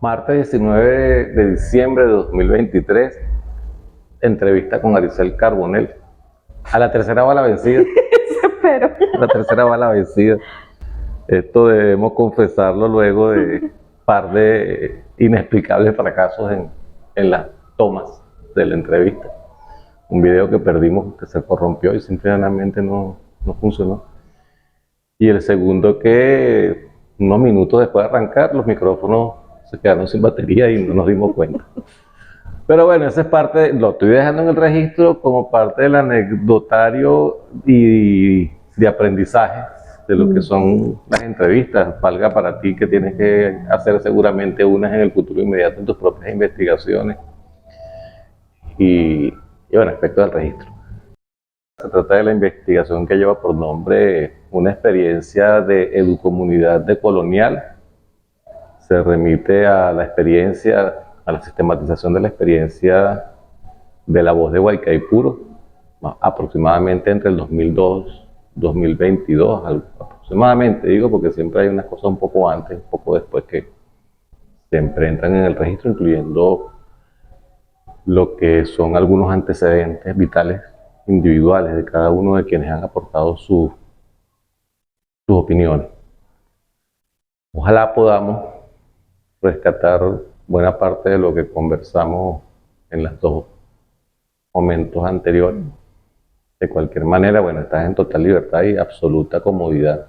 Martes 19 de diciembre de 2023, entrevista con Aricel Carbonell. A la tercera bala vencida. Pero La tercera bala vencida. Esto debemos confesarlo luego de par de inexplicables fracasos en las tomas de la entrevista. Un video que perdimos, que se corrompió y simplemente no funcionó. Y el segundo que unos minutos después de arrancar, los micrófonos se quedaron sin batería y no nos dimos cuenta. Pero bueno, esa es parte, lo estoy dejando en el registro como parte del anecdotario y de aprendizaje de lo que son las entrevistas. Valga para ti que tienes que hacer seguramente unas en el futuro inmediato en tus propias investigaciones. Y bueno, respecto al registro. Se trata de la investigación que lleva por nombre una experiencia de educomunidad decolonial. Se remite a la experiencia, a la sistematización de la experiencia de la voz de Guaycaipuro, aproximadamente entre el 2002 2022, aproximadamente digo porque siempre hay unas cosas un poco antes, un poco después que siempre entran en el registro, incluyendo lo que son algunos antecedentes vitales individuales de cada uno de quienes han aportado sus opiniones. Ojalá podamos rescatar buena parte de lo que conversamos en los dos momentos anteriores. De cualquier manera, bueno, estás en total libertad y absoluta comodidad.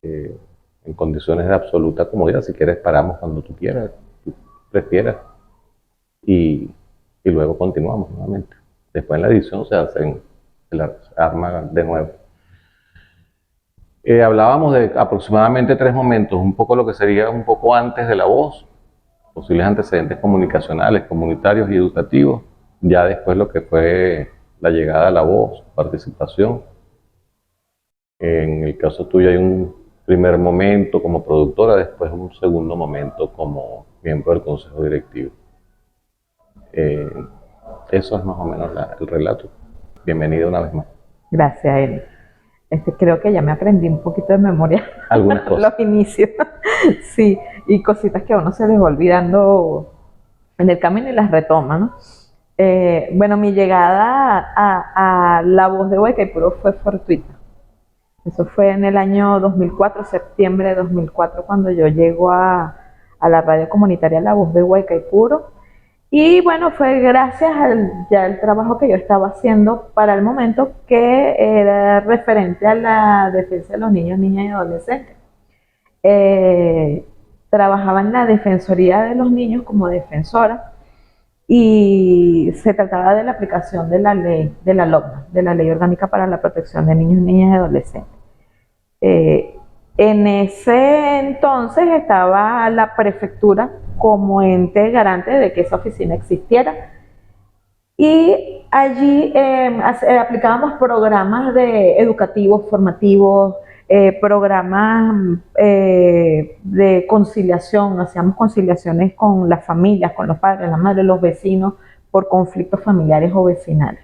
En condiciones de absoluta comodidad, si quieres paramos cuando tú quieras, tú prefieras, y luego continuamos nuevamente. Después en la edición se arma de nuevo. Hablábamos de aproximadamente 3 momentos, un poco lo que sería un poco antes de la voz, posibles antecedentes comunicacionales, comunitarios y educativos, ya después lo que fue la llegada a la voz, participación. En el caso tuyo hay un primer momento como productora, después un segundo momento como miembro del consejo directivo. Eso es más o menos el relato. Bienvenido una vez más. gracias, Eli. Creo que ya me aprendí un poquito de memoria Algunas cosas. los inicios. Sí, y cositas que a uno se les va olvidando en el camino y las retoma, ¿no? Bueno, mi llegada a La Voz de Guaycaipuro fue fortuita. Eso fue en el año 2004, septiembre de 2004, cuando yo llego a la radio comunitaria La Voz de Guaycaipuro. Y bueno, fue gracias al trabajo que yo estaba haciendo para el momento, que era referente a la defensa de los niños, niñas y adolescentes. Trabajaba en la Defensoría de los Niños como defensora, y se trataba de la aplicación de la ley, de la LOPNA, de la Ley Orgánica para la Protección de Niños, Niñas y Adolescentes. En ese entonces estaba la prefectura como ente garante de que esa oficina existiera, y allí aplicábamos programas educativos, formativos, programas de conciliación. Hacíamos conciliaciones con las familias, con los padres, las madres, los vecinos, por conflictos familiares o vecinales,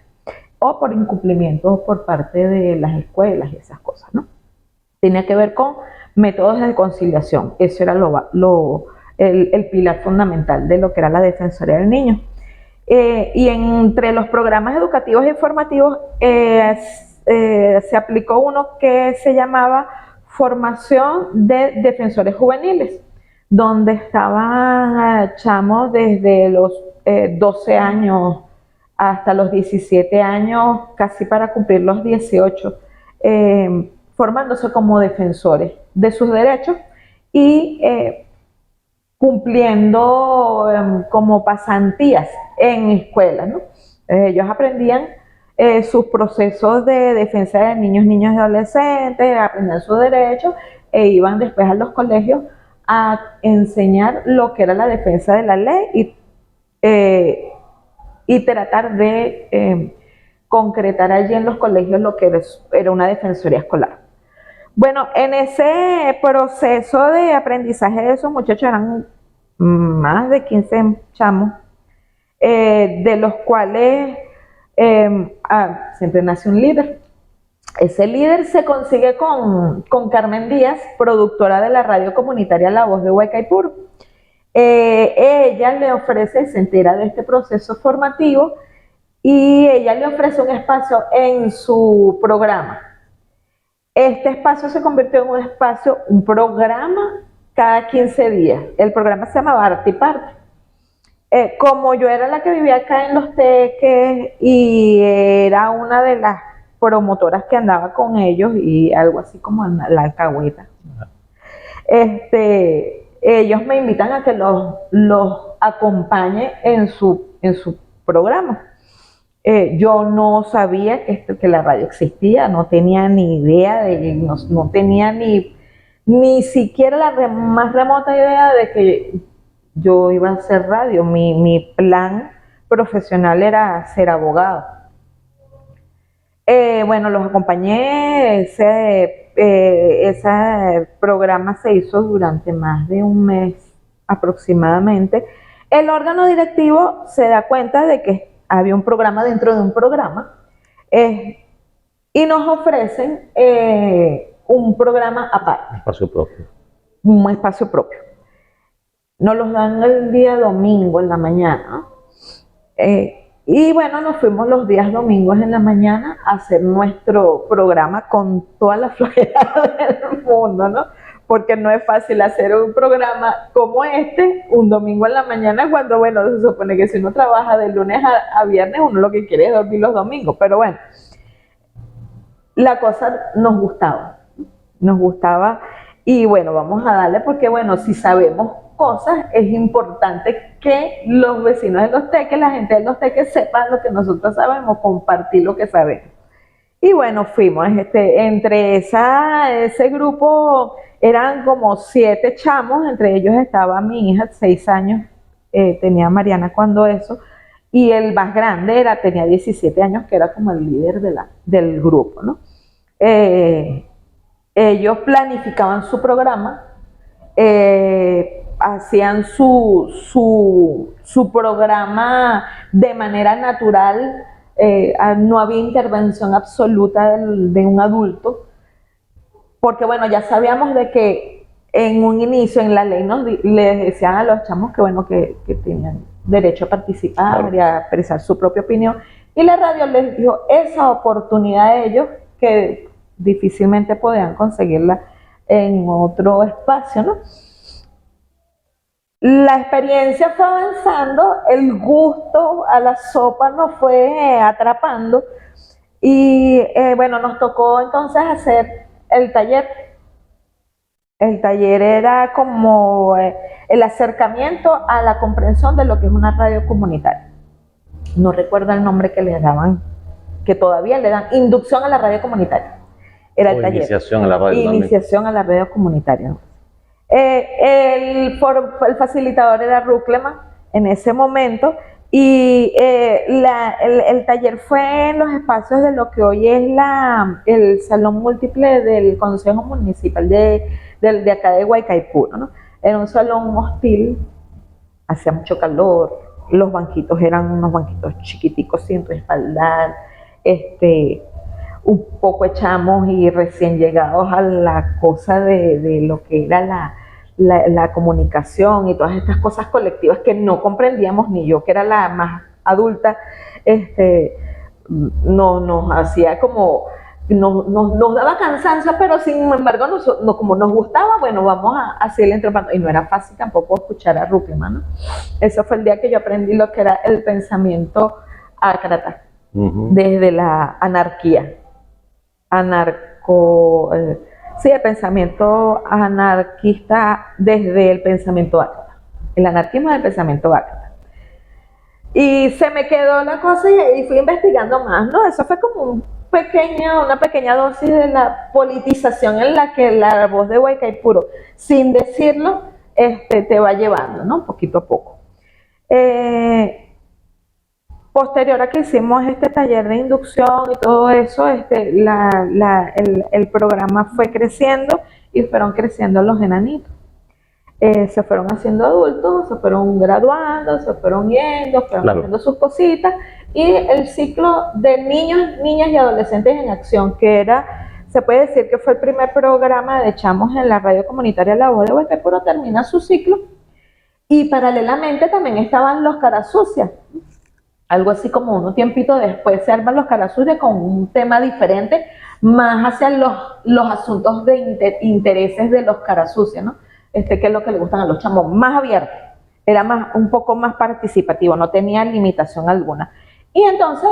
o por incumplimientos por parte de las escuelas y esas cosas, ¿no? Tenía que ver con métodos de conciliación. Eso era el pilar fundamental de lo que era la Defensoría del Niño. Y entre los programas educativos e informativos se aplicó uno que se llamaba Formación de Defensores Juveniles, donde estaban chamos desde los 12 años hasta los 17 años, casi para cumplir los 18, formándose como defensores de sus derechos y cumpliendo como pasantías en escuelas, ¿no? Ellos aprendían sus procesos de defensa de niños, niñas y adolescentes, aprendían sus derechos, e iban después a los colegios a enseñar lo que era la defensa de la ley y tratar de concretar allí en los colegios lo que era una defensoría escolar. Bueno, en ese proceso de aprendizaje de esos muchachos eran más de 15 chamos, de los cuales siempre nace un líder. Ese líder se consigue con Carmen Díaz, productora de la radio comunitaria La Voz de Guaycaipuro. ella le ofrece, se entera de este proceso formativo y ella le ofrece un espacio en su programa. Este espacio se convirtió en un espacio, un programa cada 15 días. El programa se llamaba Arte y Parte. Como yo era la que vivía acá en Los Teques y era una de las promotoras que andaba con ellos y algo así como en la alcahueta, ellos me invitan a que los acompañe en su programa. Yo no sabía que la radio existía, no tenía ni idea, no tenía ni siquiera la más remota idea de que yo iba a hacer radio. Mi plan profesional era ser abogado. Bueno, los acompañé, ese programa se hizo durante más de un mes aproximadamente. El órgano directivo se da cuenta de que había un programa dentro de un programa y nos ofrecen un programa aparte. Espacio propio. Un espacio propio. Nos los dan el día domingo en la mañana. Y bueno, nos fuimos los días domingos en la mañana a hacer nuestro programa con toda la flojera del mundo, ¿no? Porque no es fácil hacer un programa como este un domingo en la mañana cuando, bueno, se supone que si uno trabaja de lunes a viernes, uno lo que quiere es dormir los domingos. Pero bueno, la cosa nos gustaba y bueno, vamos a darle porque, bueno, si sabemos cosas, es importante que los vecinos de Los Teques, la gente de Los Teques sepan lo que nosotros sabemos, compartir lo que sabemos. Y bueno, fuimos, entre ese grupo eran como 7 chamos, entre ellos estaba mi hija, 6 años, tenía Mariana cuando eso, y el más grande tenía 17 años, que era como el líder del grupo, ¿no? Ellos planificaban su programa, hacían su programa de manera natural, no había intervención absoluta de un adulto, porque bueno, ya sabíamos de que en un inicio en la ley les decían a los chamos que bueno, que tenían derecho a participar, claro, y a expresar su propia opinión, y la radio les dio esa oportunidad a ellos que difícilmente podían conseguirla en otro espacio, ¿no? La experiencia fue avanzando, el gusto a la sopa nos fue atrapando y bueno, nos tocó entonces hacer el taller. El taller era como el acercamiento a la comprensión de lo que es una radio comunitaria. No recuerdo el nombre que le daban, que todavía le dan, inducción a la radio comunitaria. Era el taller. Iniciación a la radio. Iniciación a la radio comunitaria. El facilitador era Ruckleman en ese momento y el taller fue en los espacios de lo que hoy es el salón múltiple del Consejo Municipal de acá de Guaycaipuro, ¿no? Era un salón hostil, hacía mucho calor, los banquitos eran unos banquitos chiquiticos sin respaldar, un poco echamos y recién llegados a la cosa de lo que era la comunicación y todas estas cosas colectivas que no comprendíamos, ni yo que era la más adulta, nos hacía como, nos daba cansancio, pero sin embargo como nos gustaba, bueno, vamos a hacerle entrepando, y no era fácil tampoco escuchar a Ruckleman, ¿no? Eso fue el día que yo aprendí lo que era el pensamiento ácrata, desde la anarquía. El pensamiento anarquista desde el pensamiento ácrata, el anarquismo del pensamiento ácrata. Y se me quedó la cosa y fui investigando más, ¿no? Eso fue como una pequeña dosis de la politización en la que la voz de Guaycaipuro, sin decirlo, te va llevando, ¿no? Poquito a poco. Posterior a que hicimos este taller de inducción y todo eso, el programa fue creciendo y fueron creciendo los enanitos. Se fueron haciendo adultos, se fueron graduando, se fueron yendo, fueron haciendo sus cositas. Y el ciclo de niños, niñas y adolescentes en acción, que se puede decir que fue el primer programa de chamos en la radio comunitaria La Voz de Guaycaipuro, termina su ciclo. Y paralelamente también estaban los Caras Sucias. Algo así como un tiempito después se arman los Caras Sucias con un tema diferente, más hacia los asuntos de intereses de los Caras Sucias, ¿no? Que es lo que le gustan a los chamos, más abierto, era un poco más participativo, no tenía limitación alguna. Y entonces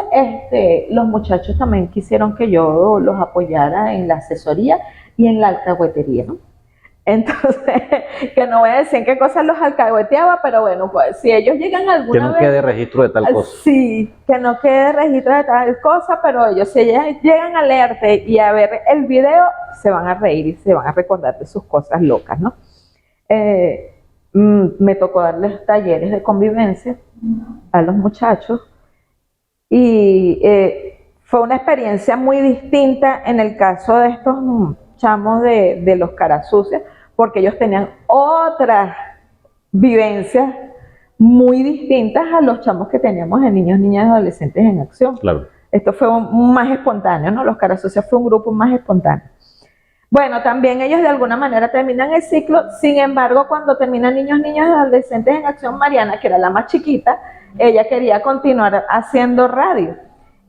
los muchachos también quisieron que yo los apoyara en la asesoría y en la alcahuetería, ¿no? Entonces, que no voy a decir en qué cosas los alcahueteaba, pero bueno, pues si ellos llegan alguna Que no vez... quede registro de tal cosa. Sí, que no quede registro de tal cosa, pero ellos si llegan a leerte y a ver el video, se van a reír y se van a recordar de sus cosas locas, ¿no? Me tocó darles talleres de convivencia a los muchachos y fue una experiencia muy distinta en el caso de estos chamos de los Caras Sucias, porque ellos tenían otras vivencias muy distintas a los chamos que teníamos en Niños, Niñas y Adolescentes en Acción. Claro. Esto fue más espontáneo, ¿no? Los Caras Sucias fue un grupo más espontáneo. Bueno, también ellos de alguna manera terminan el ciclo, sin embargo, cuando terminan Niños, Niñas y Adolescentes en Acción, Mariana, que era la más chiquita, ella quería continuar haciendo radio.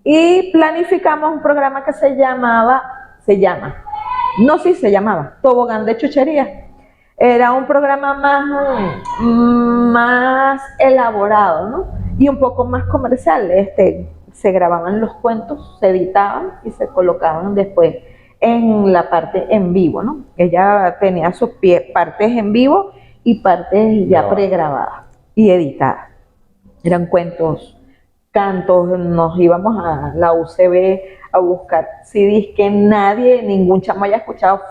Y planificamos un programa que se llamaba Tobogán de Chuchería. Era un programa más elaborado, ¿no? Y un poco más comercial. Se grababan los cuentos, se editaban y se colocaban después en la parte en vivo, ¿no? Ella tenía sus partes en vivo y partes ya pregrabadas y editadas. Eran cuentos, cantos, nos íbamos a la UCB a buscar CDs que ningún chamo haya escuchado,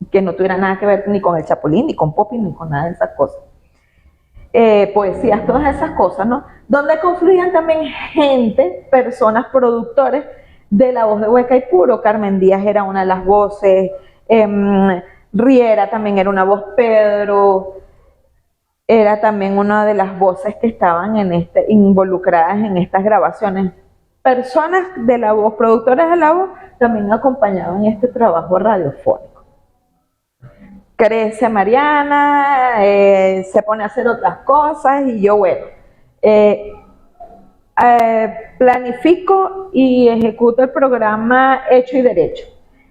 que no tuviera nada que ver ni con el Chapulín, ni con Poppy, ni con nada de esas cosas. Poesías, todas esas cosas, ¿no? Donde confluían también gente, personas, productores de La Voz de Hueca y Puro. Carmen Díaz era una de las voces, Riera también era una voz, Pedro era también una de las voces que estaban involucradas en estas grabaciones. Personas de La Voz, productores de La Voz, también acompañaban este trabajo radiofónico. Crece Mariana, se pone a hacer otras cosas y yo, bueno, planifico y ejecuto el programa Hecho y Derecho.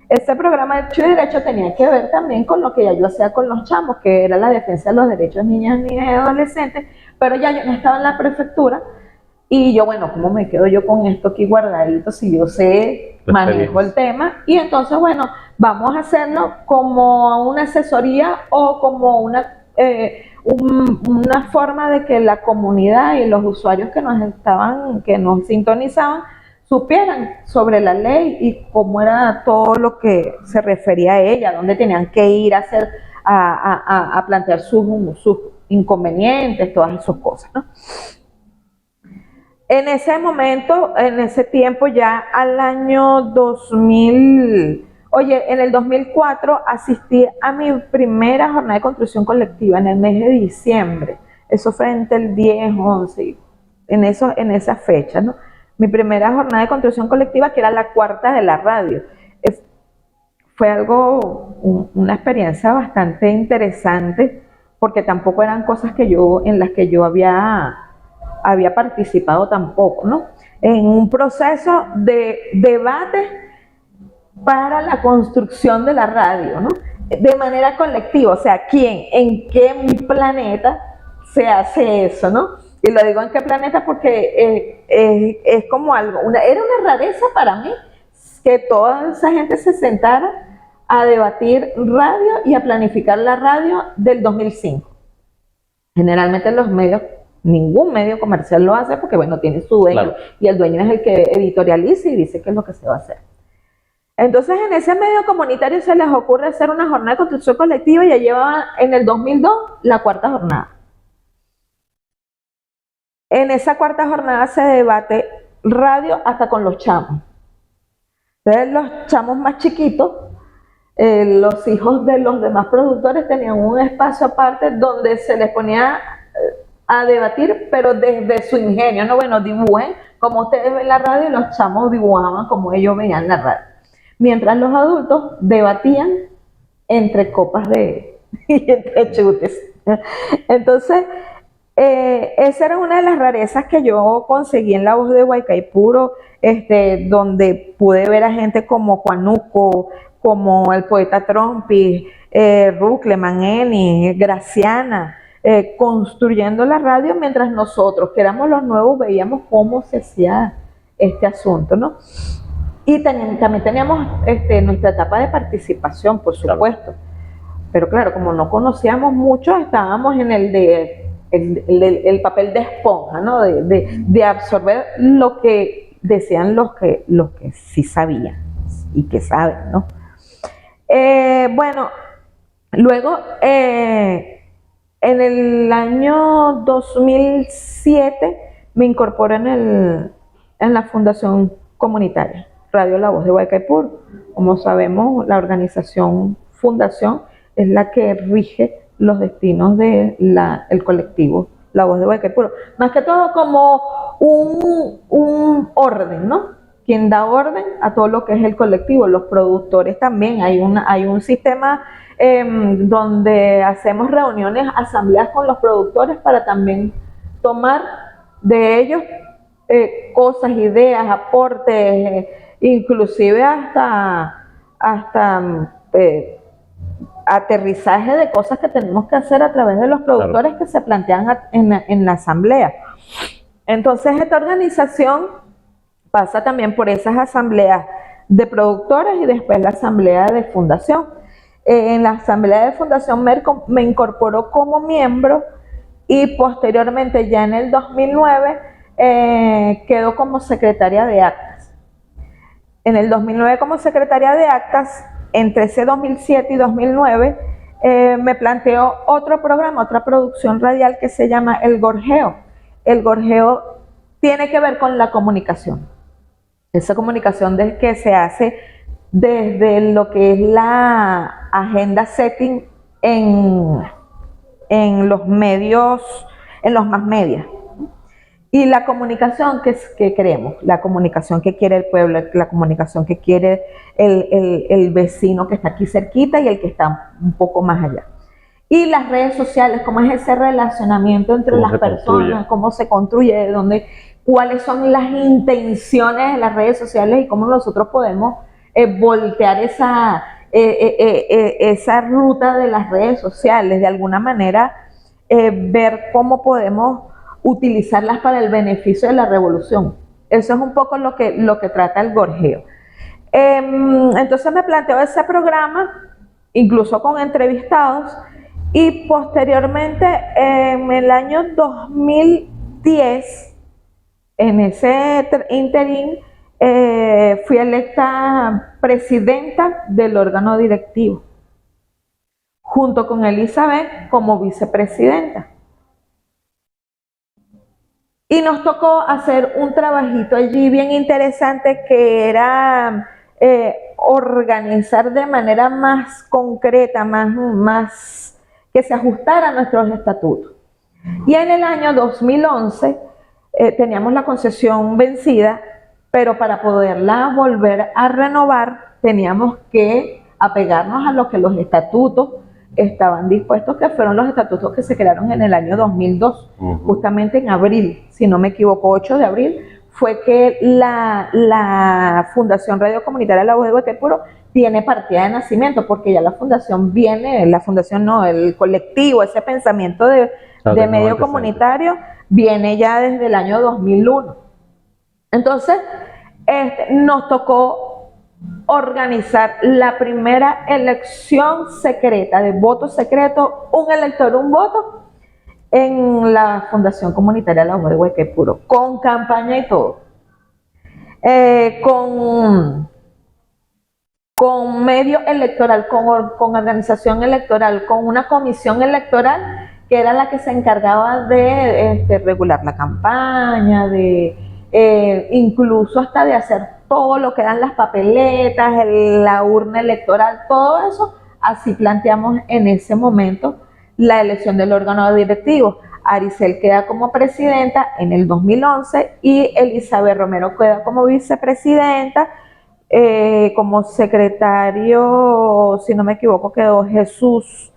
Este programa Hecho y Derecho tenía que ver también con lo que ya yo hacía con los chamos, que era la defensa de los derechos de niñas, niñas y adolescentes, pero ya yo no estaba en la prefectura y yo, bueno, ¿cómo me quedo yo con esto aquí guardadito si yo sé, manejo el tema? Y entonces, bueno, vamos a hacerlo como una asesoría o como una forma de que la comunidad y los usuarios que nos sintonizaban, supieran sobre la ley y cómo era todo lo que se refería a ella, dónde tenían que ir a plantear sus inconvenientes, todas esas cosas, ¿no? En ese momento, en ese tiempo, ya al año 2000, en el 2004 asistí a mi primera jornada de construcción colectiva en el mes de diciembre. Eso fue entre el 10, 11, en esa fecha, ¿no? Mi primera jornada de construcción colectiva, que era la cuarta de la radio. Fue una experiencia bastante interesante, porque tampoco eran cosas en las que yo había participado tampoco, ¿no? En un proceso de debate para la construcción de la radio, ¿no? De manera colectiva, o sea, en qué planeta se hace eso, ¿no? Y lo digo en qué planeta porque es como era una rareza para mí que toda esa gente se sentara a debatir radio y a planificar la radio del 2005. Generalmente los medios, ningún medio comercial lo hace porque, bueno, tiene su dueño, claro, y el dueño es el que editorializa y dice qué es lo que se va a hacer. Entonces, en ese medio comunitario se les ocurre hacer una jornada de construcción colectiva y ya llevaban en el 2002 la cuarta jornada. En esa cuarta jornada se debate radio hasta con los chamos. Entonces, los chamos más chiquitos, los hijos de los demás productores tenían un espacio aparte donde se les ponía a debatir, pero desde su ingenio, ¿no? Bueno, dibujen como ustedes ven la radio y los chamos dibujaban como ellos veían la radio. Mientras los adultos debatían entre copas y entre chutes. Entonces, esa era una de las rarezas que yo conseguí en La Voz de Guaycaipuro, donde pude ver a gente como Juanuco, como el poeta Trompi, Ruckleman, Eni, Graciana, construyendo la radio mientras nosotros, que éramos los nuevos, veíamos cómo se hacía este asunto, ¿no? Y también teníamos nuestra etapa de participación, por supuesto. Claro. Pero claro, como no conocíamos mucho, estábamos en el papel de esponja, ¿no? De absorber lo que decían los que sí sabían y que saben, ¿no? Bueno, luego, en el año 2007 me incorporé en la Fundación Comunitaria Radio La Voz de Guaycaipuro. Como sabemos, la organización Fundación es la que rige los destinos del colectivo La Voz de Guaycaipuro. Más que todo como un orden, ¿no? Quien da orden a todo lo que es el colectivo, los productores también. Hay un sistema donde hacemos reuniones, asambleas con los productores para también tomar de ellos cosas, ideas, aportes, inclusive hasta aterrizaje de cosas que tenemos que hacer a través de los productores, claro, que se plantean en la asamblea. Entonces, esta organización pasa también por esas asambleas de productores y después la asamblea de fundación. En la asamblea de fundación me incorporó como miembro y posteriormente, ya en el 2009, quedó como secretaria de actas. En el 2009 como secretaria de actas, entre ese 2007 y 2009, me planteó otro programa, otra producción radial que se llama El Gorjeo. El Gorjeo tiene que ver con la comunicación. Esa comunicación que se hace desde lo que es la agenda setting en los medios, en los más medios. Y la comunicación que queremos, la comunicación que quiere el pueblo, la comunicación que quiere el vecino que está aquí cerquita y el que está un poco más allá. Y las redes sociales, cómo es ese relacionamiento entre las personas, cómo se construye, de dónde, cuáles son las intenciones de las redes sociales y cómo nosotros podemos voltear esa ruta de las redes sociales, de alguna manera ver cómo podemos utilizarlas para el beneficio de la revolución. Eso es un poco lo que trata el Gorjeo. Entonces me planteó ese programa, incluso con entrevistados, y posteriormente, en el año 2010, en ese interín, fui electa presidenta del órgano directivo, junto con Elizabeth como vicepresidenta. Y nos tocó hacer un trabajito allí bien interesante, que era organizar de manera más concreta, más que se ajustara a nuestros estatutos. Y en el año 2011 teníamos la concesión vencida, pero para poderla volver a renovar teníamos que apegarnos a lo que los estatutos estaban dispuestos, que fueron los estatutos que se crearon en el año 2002, justamente en abril, si no me equivoco, 8 de abril, fue que la Fundación Radio Comunitaria La Voz de Guaycaipuro tiene partida de nacimiento, porque ya la fundación el colectivo, ese pensamiento de medio comunitario, viene ya desde el año 2001. Entonces, nos tocó organizar la primera elección secreta, de voto secreto, un elector, un voto, en la Fundación Comunitaria La Voz de Guaycaipuro, con campaña y todo, con medio electoral, con organización electoral, con una comisión electoral que era la que se encargaba de regular la campaña, incluso hasta de hacer todo lo que eran las papeletas, la urna electoral, todo eso. Así planteamos en ese momento la elección del órgano directivo. Aricel queda como presidenta en el 2011 y Elizabeth Romero queda como vicepresidenta. Como secretario, si no me equivoco, quedó Jesús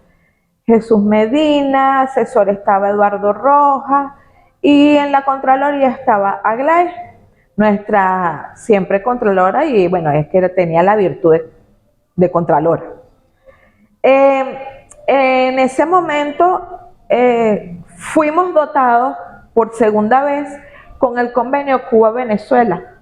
Jesús Medina, asesor estaba Eduardo Rojas y en la Contraloría estaba Aglay, nuestra siempre Contralora, y bueno, es que tenía la virtud de Contralora. En ese momento fuimos dotados por segunda vez con el convenio Cuba-Venezuela.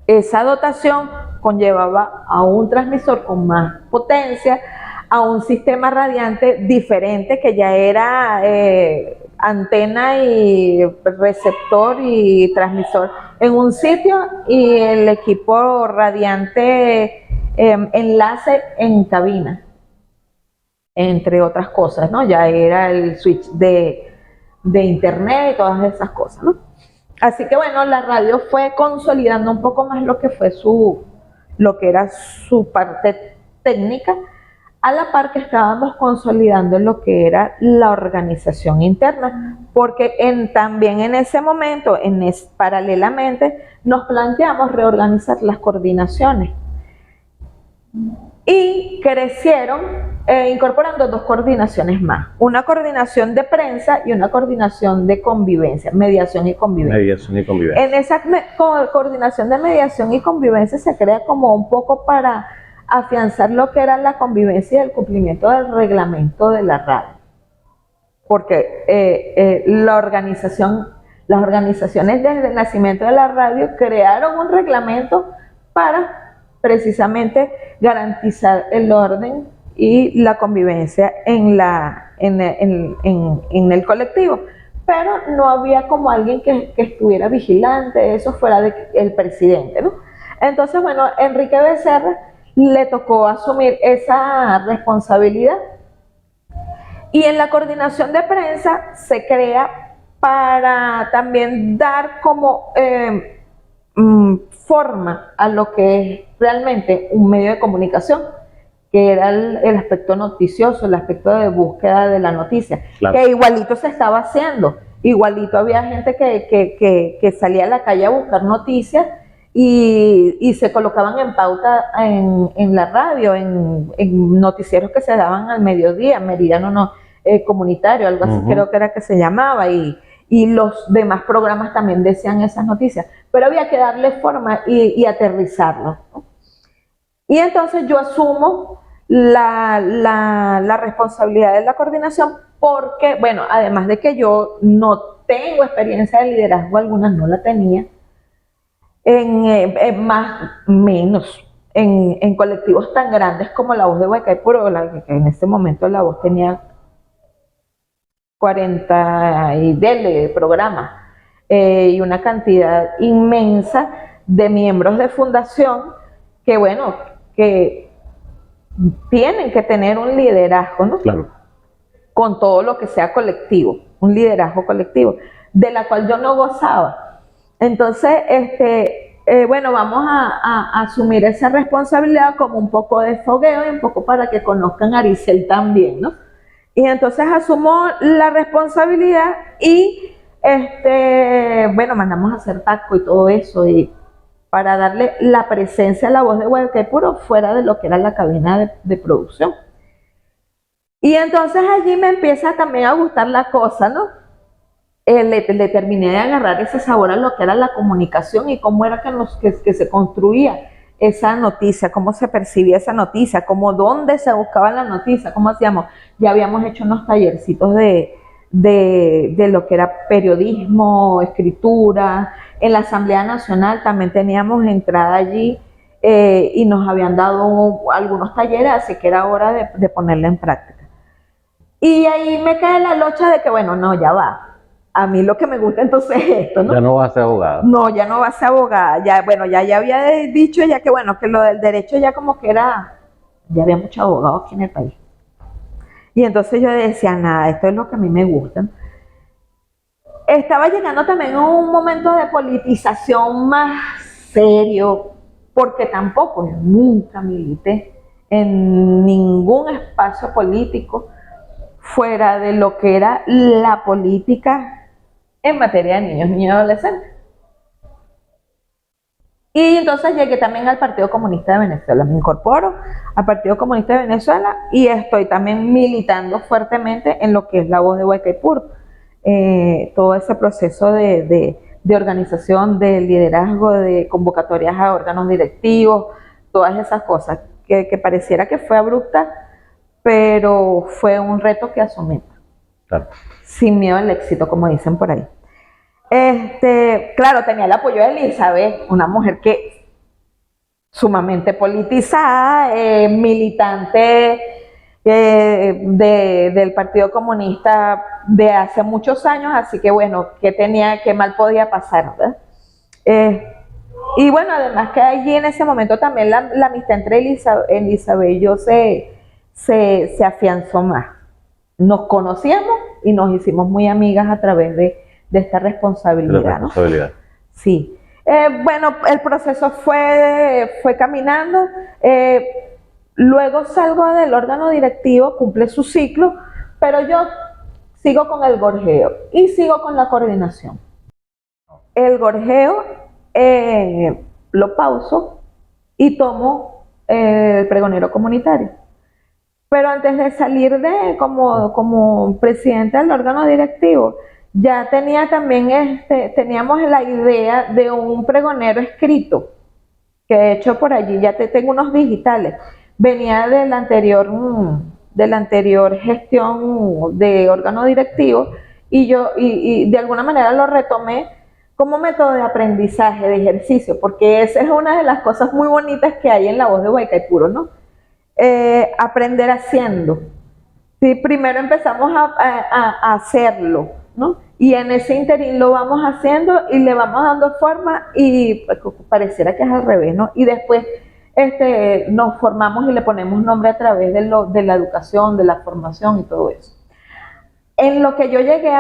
Esa dotación conllevaba a un transmisor con más potencia, a un sistema radiante diferente que ya era antena y receptor y transmisor en un sitio, y el equipo radiante enlace en cabina, entre otras cosas, ¿no? Ya era el switch de internet y todas esas cosas, ¿no? Así que bueno, la radio fue consolidando un poco más lo que fue lo que era su parte técnica, a la par que estábamos consolidando lo que era la organización interna, porque también en ese momento, paralelamente, nos planteamos reorganizar las coordinaciones. Y crecieron incorporando 2 coordinaciones más, una coordinación de prensa y una coordinación de convivencia, mediación y convivencia. Mediación y convivencia. En esa coordinación de mediación y convivencia se crea como un poco para afianzar lo que era la convivencia y el cumplimiento del reglamento de la radio, porque las organizaciones desde el nacimiento de la radio crearon un reglamento para precisamente garantizar el orden y la convivencia en el colectivo, pero no había como alguien que estuviera vigilante, eso fuera el presidente, ¿no? Entonces, bueno, Enrique Becerra le tocó asumir esa responsabilidad, y en la coordinación de prensa se crea para también dar como forma a lo que es realmente un medio de comunicación, que era el aspecto noticioso, el aspecto de búsqueda de la noticia, claro, que igualito se estaba haciendo, igualito había gente que salía a la calle a buscar noticias y se colocaban en pauta en la radio, en noticieros que se daban al mediodía, meridiano comunitario, algo así creo que era que se llamaba, y los demás programas también decían esas noticias, pero había que darle forma y aterrizarlo, ¿no? Y entonces yo asumo la responsabilidad de la coordinación porque, bueno, además de que yo no tengo experiencia de liderazgo alguna, no la tenía, en colectivos tan grandes como La Voz de Guaycaipuro, que en ese momento La Voz tenía 40 y dele programas, y una cantidad inmensa de miembros de fundación que, bueno, que tienen que tener un liderazgo, ¿no? Claro. Con todo lo que sea colectivo, un liderazgo colectivo, de la cual yo no gozaba. Entonces, bueno, vamos a asumir esa responsabilidad como un poco de fogueo y un poco para que conozcan a Aricel también, ¿no? Y entonces asumo la responsabilidad y, bueno, mandamos a hacer taco y todo eso, y para darle la presencia a La Voz de Guaycaipuro fuera de lo que era la cabina de producción. Y entonces allí me empieza también a gustar la cosa, ¿no? Le terminé de agarrar ese sabor a lo que era la comunicación y cómo era que se construía esa noticia, cómo se percibía esa noticia, cómo dónde se buscaba la noticia, cómo hacíamos. Ya habíamos hecho unos tallercitos de lo que era periodismo, escritura. En la Asamblea Nacional también teníamos entrada allí, y nos habían dado algunos talleres, así que era hora de ponerla en práctica. Y ahí me cae la locha de que, bueno, no, ya va. A mí lo que me gusta entonces es esto, ¿no? Ya no vas a ser abogada. No, ya no vas a ser abogada. Ya, bueno, ya había dicho ya que, bueno, que lo del derecho ya como que era, ya había muchos abogados aquí en el país. Y entonces yo decía, nada, esto es lo que a mí me gusta. Estaba llegando también un momento de politización más serio, porque tampoco, yo nunca milité en ningún espacio político fuera de lo que era la política en materia de niños y adolescentes. Y entonces llegué también al Partido Comunista de Venezuela, me incorporo al Partido Comunista de Venezuela y estoy también militando fuertemente en lo que es La Voz de Guaycaipuro. Todo ese proceso de organización, de liderazgo, de convocatorias a órganos directivos, todas esas cosas, que pareciera que fue abrupta, pero fue un reto que asumí. Claro. Sin miedo al éxito, como dicen por ahí. Claro, tenía el apoyo de Elizabeth, una mujer que sumamente politizada, militante del Partido Comunista de hace muchos años, así que bueno, qué mal podía pasar, ¿verdad? Y bueno, además que allí en ese momento también la amistad entre Elizabeth y yo se afianzó más. Nos conocíamos y nos hicimos muy amigas a través de esta responsabilidad, ¿no? Sí. Bueno, el proceso fue caminando. Luego salgo del órgano directivo, cumple su ciclo, pero yo sigo con el gorjeo y sigo con la coordinación. El gorjeo lo pauso y tomo el pregonero comunitario. Pero antes de salir como presidenta del órgano directivo, ya tenía también teníamos la idea de un pregonero escrito, que de hecho por allí ya tengo unos digitales. Venía de la anterior gestión de órgano directivo y de alguna manera lo retomé como método de aprendizaje, de ejercicio, porque esa es una de las cosas muy bonitas que hay en La Voz de Guaycaipuro, ¿no? Aprender haciendo. Sí, primero empezamos a hacerlo, ¿no? Y en ese interín lo vamos haciendo y le vamos dando forma y pareciera que es al revés, ¿no? Y después nos formamos y le ponemos nombre a través de la educación, de la formación y todo eso. En lo que yo llegué,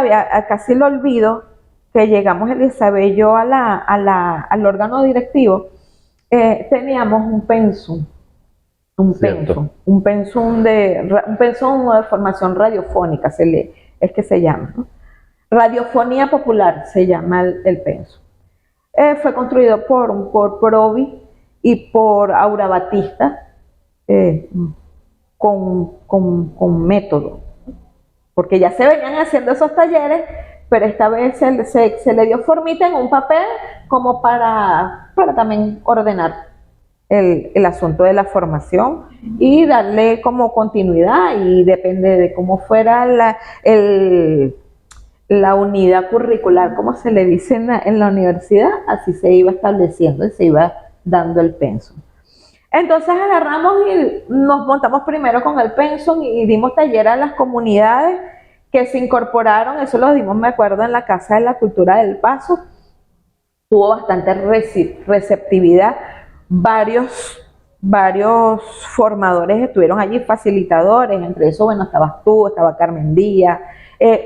casi lo olvido, que llegamos Elizabeth y yo al órgano directivo, teníamos un pensum. Un pensum de formación radiofónica, es que se llama, ¿no? Radiofonía popular se llama el pensum. Fue construido por Provi y por Aura Batista con método, porque ya se venían haciendo esos talleres, pero esta vez se le dio formita en un papel como para también ordenar el asunto de la formación y darle como continuidad, y depende de cómo fuera la unidad curricular, como se le dice en la universidad, así se iba estableciendo y se iba dando el pensum. Entonces agarramos y nos montamos primero con el pensum y dimos taller a las comunidades que se incorporaron. Eso lo dimos, me acuerdo, en la Casa de la Cultura del Paso. Tuvo bastante receptividad. Varios formadores estuvieron allí, facilitadores, entre eso, bueno, estabas tú, estaba Carmen Díaz,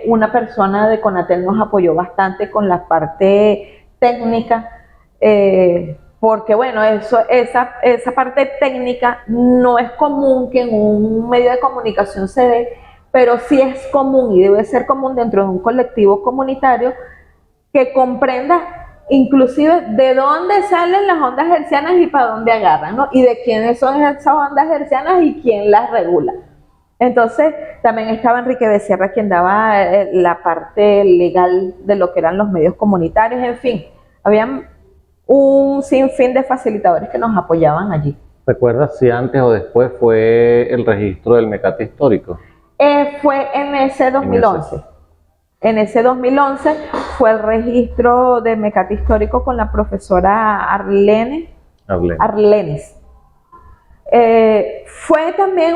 una persona de Conatel nos apoyó bastante con la parte técnica, porque bueno, esa parte técnica no es común que en un medio de comunicación se dé, pero sí es común y debe ser común dentro de un colectivo comunitario que comprenda inclusive de dónde salen las ondas hertzianas y para dónde agarran, ¿no? Y de quiénes son esas ondas hertzianas y quién las regula. Entonces, también estaba Enrique Becerra, quien daba la parte legal de lo que eran los medios comunitarios, en fin, había un sinfín de facilitadores que nos apoyaban allí. ¿Recuerdas si antes o después fue el registro del mecate histórico? Fue en ese 2011. En ese 2011 fue el registro de mecate histórico con la profesora Arlenes. Fue también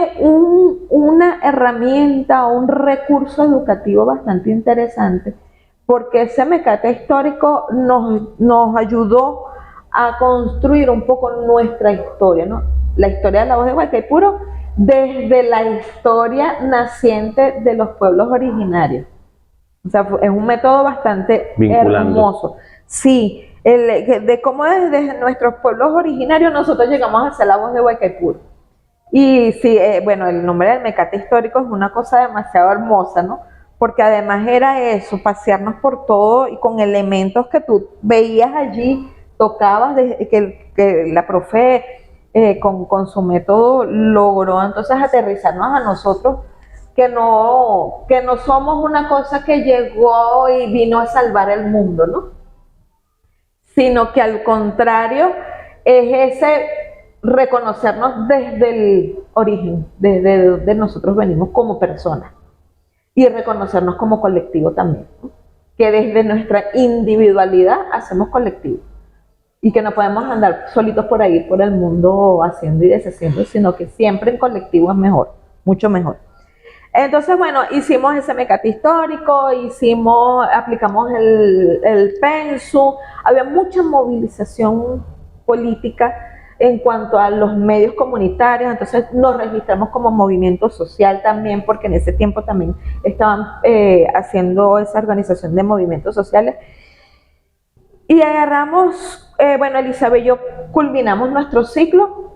una herramienta, un recurso educativo bastante interesante, porque ese mecate histórico nos ayudó a construir un poco nuestra historia, ¿no? La historia de La Voz de Guaycaipuro desde la historia naciente de los pueblos originarios. O sea, es un método bastante hermoso. Sí, de cómo desde nuestros pueblos originarios nosotros llegamos a ser La Voz de Guaycaipuro. Y sí, bueno, el nombre del mecate histórico es una cosa demasiado hermosa, ¿no? Porque además era eso, pasearnos por todo y con elementos que tú veías allí tocabas, que la profe con su método logró entonces aterrizarnos a nosotros, que no somos una cosa que llegó y vino a salvar el mundo, ¿no? Sino que al contrario es ese reconocernos desde el origen, desde donde nosotros venimos como personas y reconocernos como colectivo también, ¿no? Que desde nuestra individualidad hacemos colectivo y que no podemos andar solitos por ahí, por el mundo haciendo y deshaciendo, sino que siempre en colectivo es mejor, mucho mejor. Entonces, bueno, hicimos ese mecate histórico, aplicamos el pensu, había mucha movilización política en cuanto a los medios comunitarios, entonces nos registramos como movimiento social también, porque en ese tiempo también estaban haciendo esa organización de movimientos sociales. Y agarramos, bueno, Elizabeth y yo culminamos nuestro ciclo,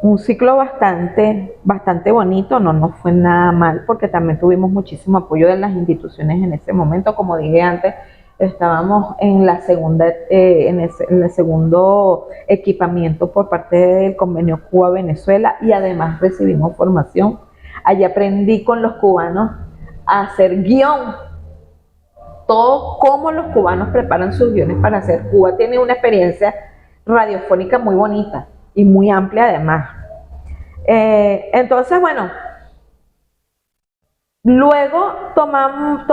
un ciclo bastante bonito, no nos fue nada mal, porque también tuvimos muchísimo apoyo de las instituciones en ese momento. Como dije antes, estábamos en la segunda, en el segundo equipamiento por parte del convenio Cuba-Venezuela, y además recibimos formación. Allí aprendí con los cubanos a hacer guión, todo cómo los cubanos preparan sus guiones para hacer. Cuba tiene una experiencia radiofónica muy bonita y muy amplia además. Entonces, bueno, luego tomamos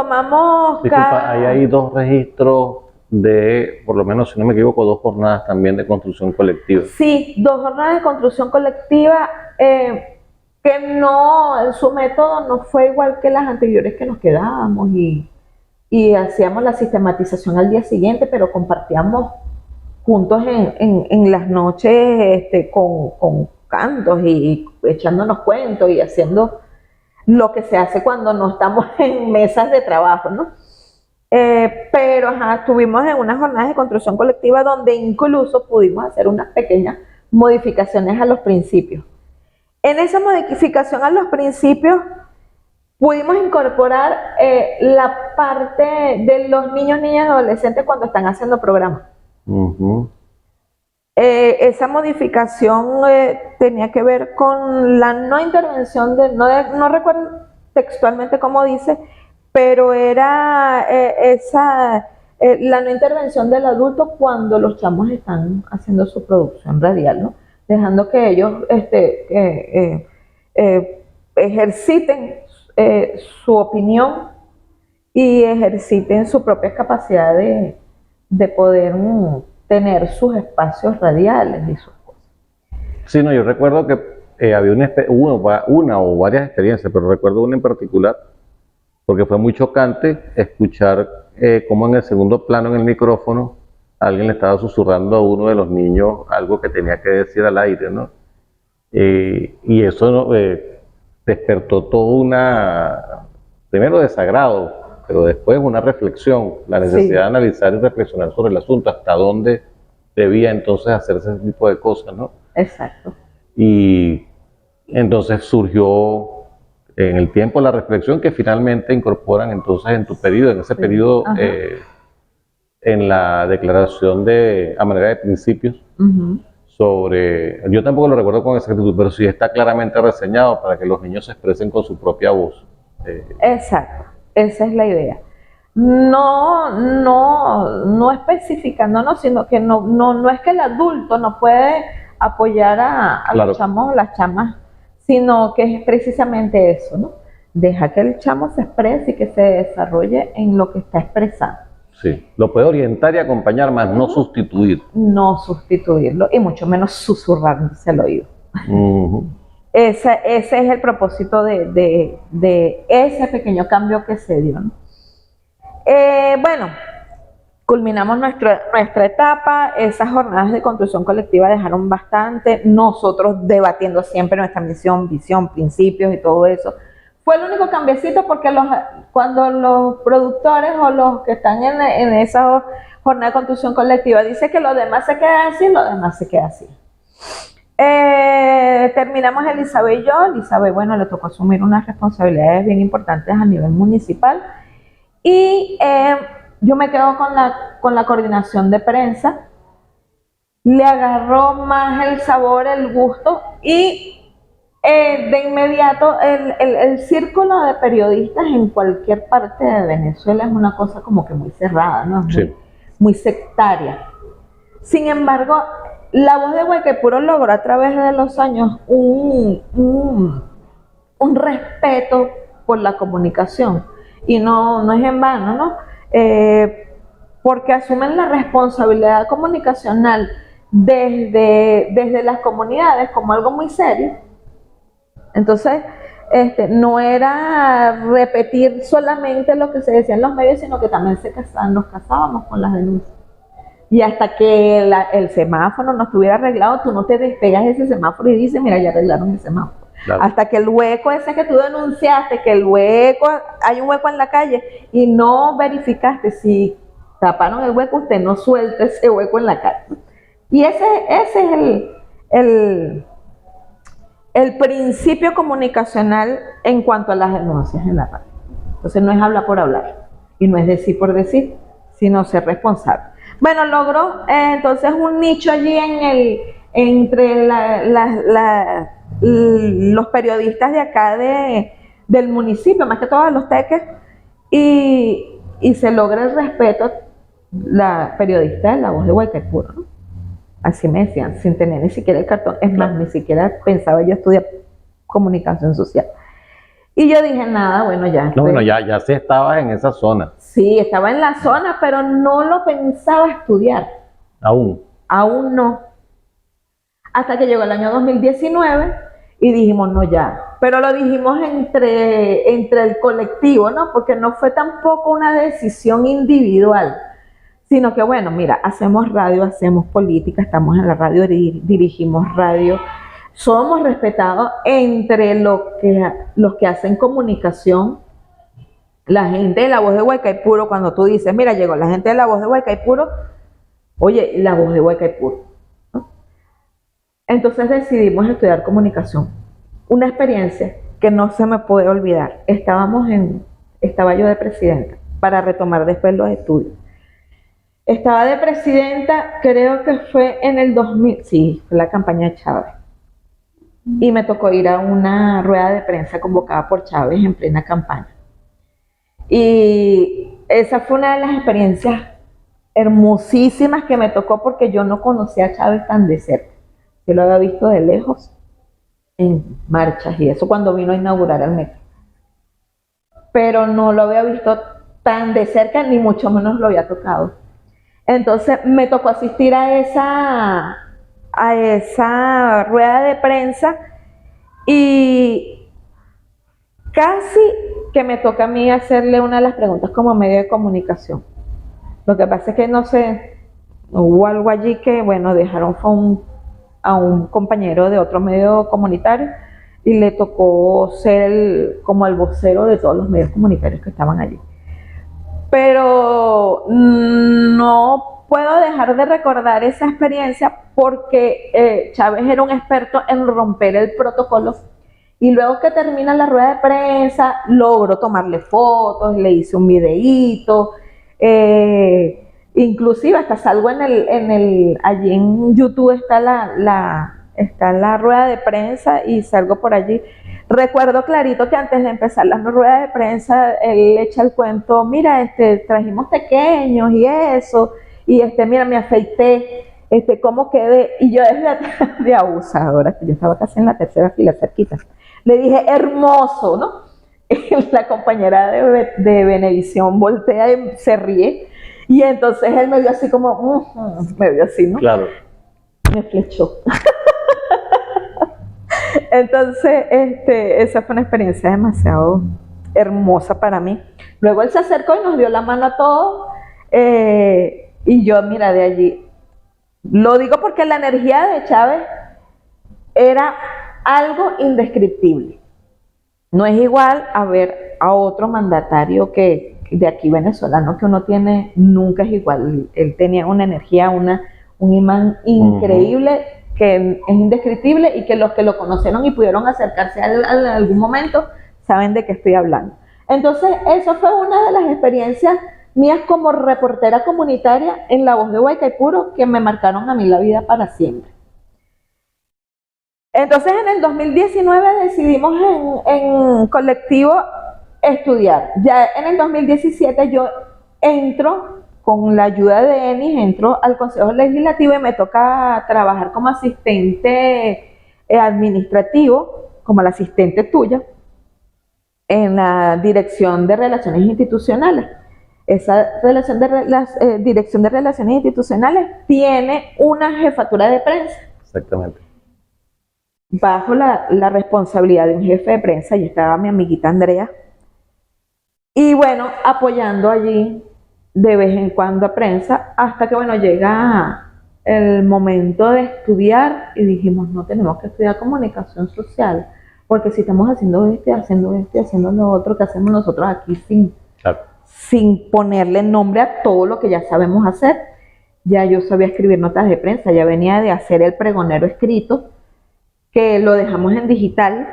Disculpa, ahí hay 2 registros de, por lo menos si no me equivoco, 2 jornadas también de construcción colectiva. Sí, 2 jornadas de construcción colectiva, que no, su método no fue igual que las anteriores, que nos quedábamos y hacíamos la sistematización al día siguiente, pero compartíamos juntos en las noches con cantos y echándonos cuentos y haciendo lo que se hace cuando no estamos en mesas de trabajo, ¿no? Pero estuvimos en unas jornadas de construcción colectiva donde incluso pudimos hacer unas pequeñas modificaciones a los principios. En esa modificación a los principios pudimos incorporar la parte de los niños, niñas y adolescentes cuando están haciendo programas. Esa modificación tenía que ver con la no intervención, no recuerdo textualmente cómo dice, pero era la no intervención del adulto cuando los chamos están haciendo su producción radial, ¿no? Dejando que ellos ejerciten su opinión y ejerciten su propia capacidad de poder tener sus espacios radiales y sus cosas. Sí, no, yo recuerdo que había una o varias experiencias, pero recuerdo una en particular, porque fue muy chocante escuchar cómo en el segundo plano, en el micrófono, alguien le estaba susurrando a uno de los niños algo que tenía que decir al aire, ¿no? Y eso, ¿no? Despertó todo primero desagrado, pero después una reflexión, la necesidad de analizar y reflexionar sobre el asunto, hasta dónde debía entonces hacerse ese tipo de cosas, ¿no? Exacto. Y entonces surgió en el tiempo la reflexión que finalmente incorporan entonces en tu pedido, en ese pedido, en la declaración a manera de principios, sobre, yo tampoco lo recuerdo con exactitud, pero sí está claramente reseñado para que los niños se expresen con su propia voz. Exacto, esa es la idea. No especificándonos, sino que no es que el adulto no puede apoyar a los chamos o las chamas, sino que es precisamente eso, ¿no? Deja que el chamo se exprese y que se desarrolle en lo que está expresando. Sí, lo puede orientar y acompañar, más no sustituir. No sustituirlo, y mucho menos susurrándose al oído. Ese es el propósito de ese pequeño cambio que se dio, ¿no? Bueno, culminamos nuestra etapa. Esas jornadas de construcción colectiva dejaron bastante, nosotros debatiendo siempre nuestra misión, visión, principios y todo eso. Fue el único cambiecito, porque cuando los productores o los que están en esa jornada de construcción colectiva dicen que lo demás se queda así, lo demás se queda así. Terminamos Elizabeth y yo. Elizabeth, bueno, le tocó asumir unas responsabilidades bien importantes a nivel municipal, y yo me quedo con la coordinación de prensa, le agarró más el sabor, el gusto y de inmediato el círculo de periodistas en cualquier parte de Venezuela es una cosa como que muy cerrada, ¿no? Es Sí. muy sectaria. Sin embargo, La Voz de Guaycaipuro logró a través de los años un respeto por la comunicación. Y no es en vano, ¿no? Porque asumen la responsabilidad comunicacional desde las comunidades como algo muy serio. Entonces, no era repetir solamente lo que se decía en los medios, sino que también nos casábamos con las denuncias. Y hasta que el semáforo no estuviera arreglado, tú no te despegas de ese semáforo y dices, mira, ya arreglaron el semáforo. Claro. Hasta que el hueco ese que tú denunciaste, que hay un hueco en la calle y no verificaste si taparon el hueco, usted no suelta ese hueco en la calle. Y ese es el principio comunicacional en cuanto a las denuncias en la radio. Entonces no es hablar por hablar y no es decir por decir, sino ser responsable. Bueno, logró entonces un nicho allí entre los periodistas de acá del municipio, más que todos los teques, y se logra el respeto, la periodista de La Voz de Guaycaipuro, ¿no? Así me decían, sin tener ni siquiera el cartón. Es más, ni siquiera pensaba yo estudiar comunicación social. Y yo dije, nada, bueno, ya. No, bueno, ya sí estabas en esa zona. Sí, estaba en la zona, pero no lo pensaba estudiar. Aún. Aún no. Hasta que llegó el año 2019 y dijimos, no, ya. Pero lo dijimos entre el colectivo, ¿no? Porque no fue tampoco una decisión individual, sino que, bueno, mira, hacemos radio, hacemos política, estamos en la radio, dirigimos radio, somos respetados entre los que hacen comunicación. La gente de La Voz de Guaycaipuro, cuando tú dices, mira, llegó la gente de La Voz de Guaycaipuro, oye, La Voz de Guaycaipuro, ¿no? Entonces decidimos estudiar comunicación. Una experiencia que no se me puede olvidar. Estaba yo de presidenta para retomar después los estudios. Estaba de presidenta, creo que fue en el 2000, sí, fue la campaña de Chávez. Y me tocó ir a una rueda de prensa convocada por Chávez en plena campaña. Y esa fue una de las experiencias hermosísimas que me tocó porque yo no conocía a Chávez tan de cerca. Yo lo había visto de lejos en marchas y eso cuando vino a inaugurar el metro. Pero no lo había visto tan de cerca ni mucho menos lo había tocado. Entonces me tocó asistir a esa rueda de prensa y casi que me toca a mí hacerle una de las preguntas como medio de comunicación. Lo que pasa es que no sé, hubo algo allí que, bueno, dejaron a un compañero de otro medio comunitario y le tocó ser como el vocero de todos los medios comunitarios que estaban allí. Pero no puedo dejar de recordar esa experiencia porque Chávez era un experto en romper el protocolo y luego que termina la rueda de prensa logró tomarle fotos, le hice un videíto, inclusive hasta salgo allí en YouTube está la rueda de prensa y salgo por allí. Recuerdo clarito que antes de empezar la rueda de prensa, él echa el cuento, mira, trajimos pequeños y eso, y mira, me afeité, cómo quedé, y yo desde atrás de abusadora, que yo estaba casi en la tercera fila, cerquita, le dije, hermoso, ¿no? La compañera de Venevisión voltea y se ríe, y entonces él me vio así como, me vio así, ¿no? Claro. Me flechó. Entonces, esa fue una experiencia demasiado hermosa para mí. Luego él se acercó y nos dio la mano a todos. Y yo, mira, de allí. Lo digo porque la energía de Chávez era algo indescriptible. No es igual a ver a otro mandatario que de aquí venezolano que uno tiene, nunca es igual. Él tenía una energía, un imán increíble, que es indescriptible y que los que lo conocieron y pudieron acercarse a algún momento saben de qué estoy hablando. Entonces, eso fue una de las experiencias mías como reportera comunitaria en La Voz de Guaycaipuro que me marcaron a mí la vida para siempre. Entonces en el 2019 decidimos en colectivo estudiar. Ya en el 2017 yo entro con la ayuda de ENIS, entro al Consejo Legislativo y me toca trabajar como asistente administrativo, como la asistente tuya, en la Dirección de Relaciones Institucionales. Esa Dirección de Relaciones Institucionales tiene una jefatura de prensa. Exactamente. Bajo la responsabilidad de un jefe de prensa, y estaba mi amiguita Andrea. Y bueno, apoyando allí de vez en cuando a prensa, hasta que bueno, llega el momento de estudiar y dijimos, no, tenemos que estudiar comunicación social, porque si estamos haciendo esto y haciendo lo otro, que hacemos nosotros aquí sin ponerle nombre a todo lo que ya sabemos hacer. Ya yo sabía escribir notas de prensa, ya venía de hacer el pregonero escrito, que lo dejamos en digital,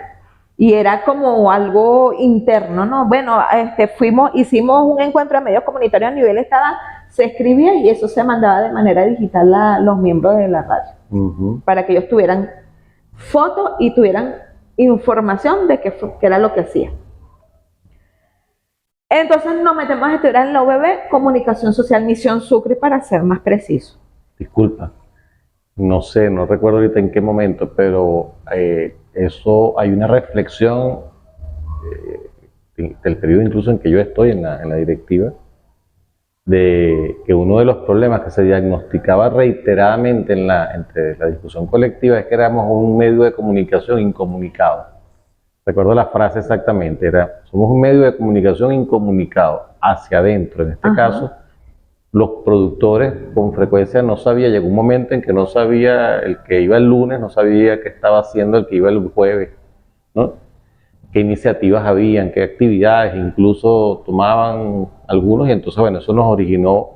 y era como algo interno, ¿no? Bueno, hicimos un encuentro de medios comunitarios a nivel estatal, se escribía y eso se mandaba de manera digital a los miembros de la radio, para que ellos tuvieran fotos y tuvieran información de qué era lo que hacía. Entonces nos metemos a estudiar en la UBB, Comunicación Social Misión Sucre, para ser más preciso. Disculpa, no sé, no recuerdo ahorita en qué momento, pero eso hay una reflexión del periodo incluso en que yo estoy en la directiva, de que uno de los problemas que se diagnosticaba reiteradamente entre la discusión colectiva es que éramos un medio de comunicación incomunicado. Recuerdo la frase exactamente, somos un medio de comunicación incomunicado, hacia adentro. En este caso, los productores con frecuencia no sabían, llegó un momento en que no sabía, el que iba el lunes no sabía qué estaba haciendo el que iba el jueves, ¿no? Qué iniciativas habían, qué actividades, incluso tomaban algunos, y entonces bueno, eso nos originó